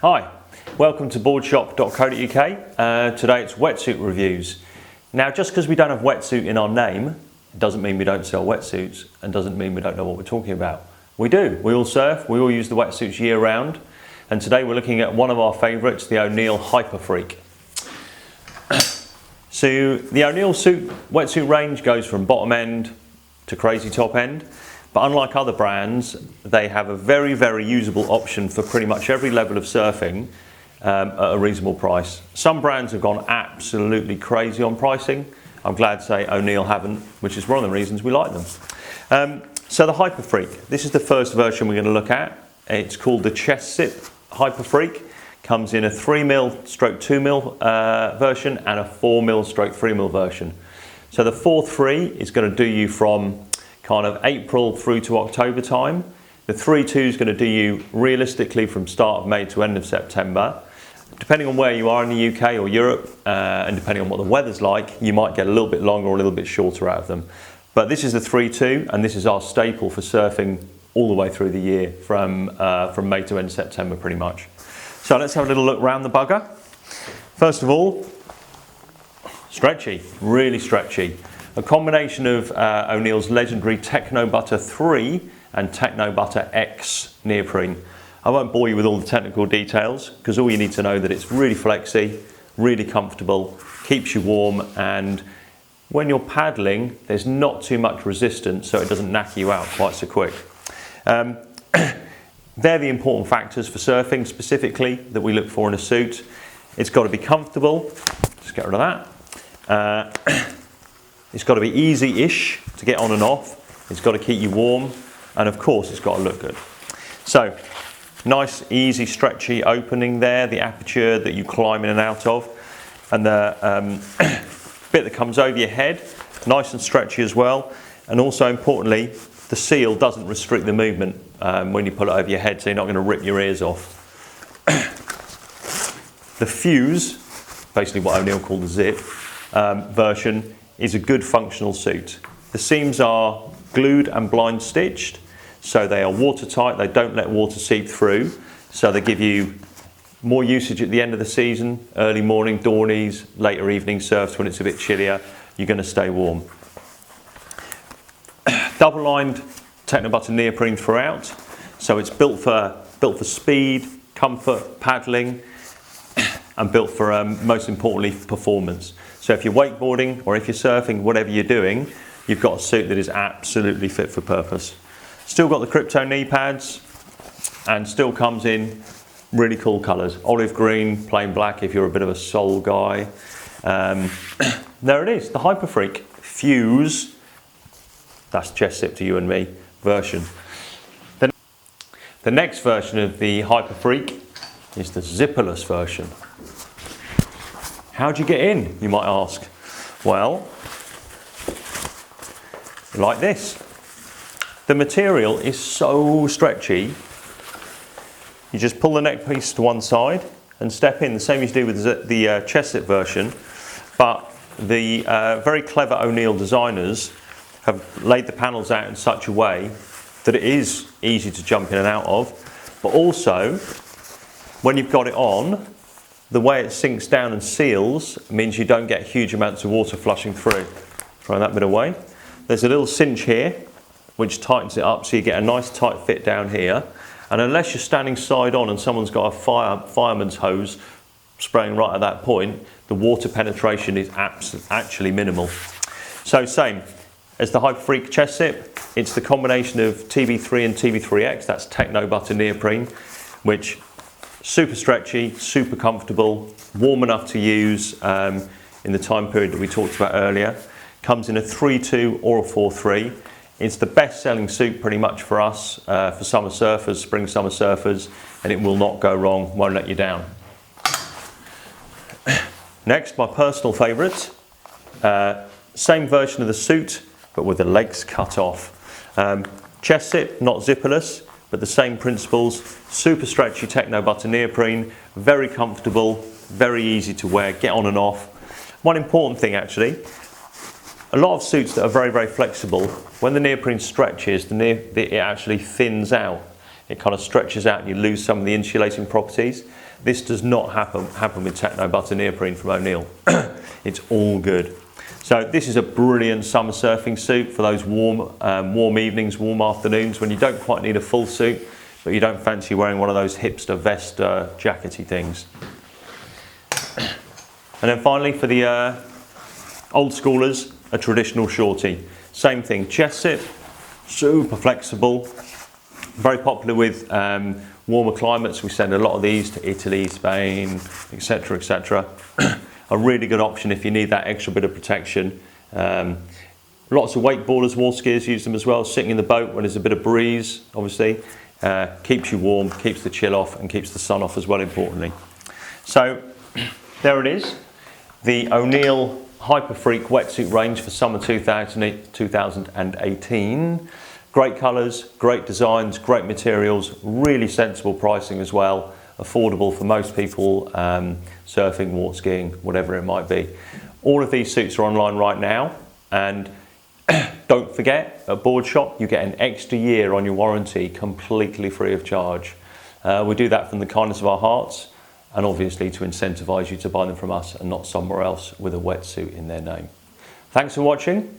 Hi, welcome to boardshop.co.uk. Today it's wetsuit reviews. Now, just because we don't have wetsuit in our name doesn't mean we don't sell wetsuits and doesn't mean we don't know what we're talking about. We do. We all surf, we all use the wetsuits year round, and today we're looking at one of our favourites, the O'Neill HyperFreak. So the O'Neill wetsuit range goes from bottom end to crazy top end. But unlike other brands, they have a very, very usable option for pretty much every level of surfing at a reasonable price. Some brands have gone absolutely crazy on pricing. I'm glad to say O'Neill haven't, which is one of the reasons we like them. So the HyperFreak, this is the first version we're going to look at. It's called the chest zip HyperFreak. Comes in a 3mm/2mm version and a 4mm/3mm version. So the 4.3 is going to do you from kind of April through to October time. The 3.2 is going to do you realistically from start of May to end of September. Depending on where you are in the UK or Europe, and depending on what the weather's like, you might get a little bit longer or a little bit shorter out of them. But this is the 3.2, and this is our staple for surfing all the way through the year, from May to end of September pretty much. So let's have a little look around the bugger. First of all, stretchy, really stretchy. A combination of O'Neill's legendary TechnoButter 3 and TechnoButter X neoprene. I won't bore you with all the technical details because all you need to know that it's really flexy, really comfortable, keeps you warm, and when you're paddling there's not too much resistance so it doesn't knock you out quite so quick. They're the important factors for surfing specifically that we look for in a suit. It's got to be comfortable, just get rid of that. It's got to be easy-ish to get on and off. It's got to keep you warm, and of course it's got to look good. So, nice, easy, stretchy opening there, the aperture that you climb in and out of, and the bit that comes over your head, nice and stretchy as well. And also importantly, the seal doesn't restrict the movement when you put it over your head, so you're not going to rip your ears off. The fuse, basically what O'Neill called the zip version, is a good functional suit. The seams are glued and blind stitched, so they are watertight, they don't let water seep through, so they give you more usage at the end of the season, early morning, dawnies, later evening surfs when it's a bit chillier, you're going to stay warm. Double lined TechnoButter neoprene throughout, so it's built for speed, comfort, paddling, and built for most importantly performance. So if you're wakeboarding or if you're surfing, whatever you're doing, you've got a suit that is absolutely fit for purpose. Still got the Krypto Knee Padz, and still comes in really cool colours. Olive green, plain black if you're a bit of a soul guy. There it is, the HyperFreak Fuse, that's chest zip to you and me, version. The next version of the HyperFreak is the zipperless version. How'd you get in, you might ask? Well, like this. The material is so stretchy, you just pull the neck piece to one side and step in, the same as you do with the chest zip version, but the very clever O'Neill designers have laid the panels out in such a way that it is easy to jump in and out of, but also when you've got it on, the way it sinks down and seals means you don't get huge amounts of water flushing through. Try that bit away. There's a little cinch here which tightens it up so you get a nice tight fit down here, and unless you're standing side on and someone's got a fireman's hose spraying right at that point, the water penetration is actually minimal. So same as the HyperFreak chest zip, it's the combination of TB3 and TB3X, that's TechnoButter neoprene, which super stretchy, super comfortable, warm enough to use in the time period that we talked about earlier. Comes in a 3.2 or a 4.3. It's the best selling suit pretty much for us, for summer surfers, spring summer surfers, and it will not go wrong, won't let you down. Next, my personal favourite, same version of the suit, but with the legs cut off. Chest zip, not zipperless, but the same principles, super stretchy TechnoButter neoprene, very comfortable, very easy to wear, get on and off. One important thing actually, a lot of suits that are very, very flexible, when the neoprene stretches, it actually thins out. it kind of stretches out and you lose some of the insulating properties. This does not happen with TechnoButter neoprene from O'Neill. It's all good. So this is a brilliant summer surfing suit for those warm evenings, warm afternoons when you don't quite need a full suit, but you don't fancy wearing one of those hipster vest jackety things. And then finally for the old schoolers, a traditional shorty. Same thing, chest zip, super flexible, very popular with warmer climates. We send a lot of these to Italy, Spain, etc, etc. A really good option if you need that extra bit of protection. Lots of wakeboarders, water skiers use them as well, sitting in the boat when there's a bit of breeze, obviously. Keeps you warm, keeps the chill off, and keeps the sun off as well, importantly. So there it is, the O'Neill HyperFreak wetsuit range for summer 2018. Great colours, great designs, great materials, really sensible pricing as well, affordable for most people, surfing, water skiing, whatever it might be. All of these suits are online right now, and don't forget, at Boardshop you get an extra year on your warranty completely free of charge. We do that from the kindness of our hearts, and obviously to incentivise you to buy them from us and not somewhere else with a wetsuit in their name. Thanks for watching.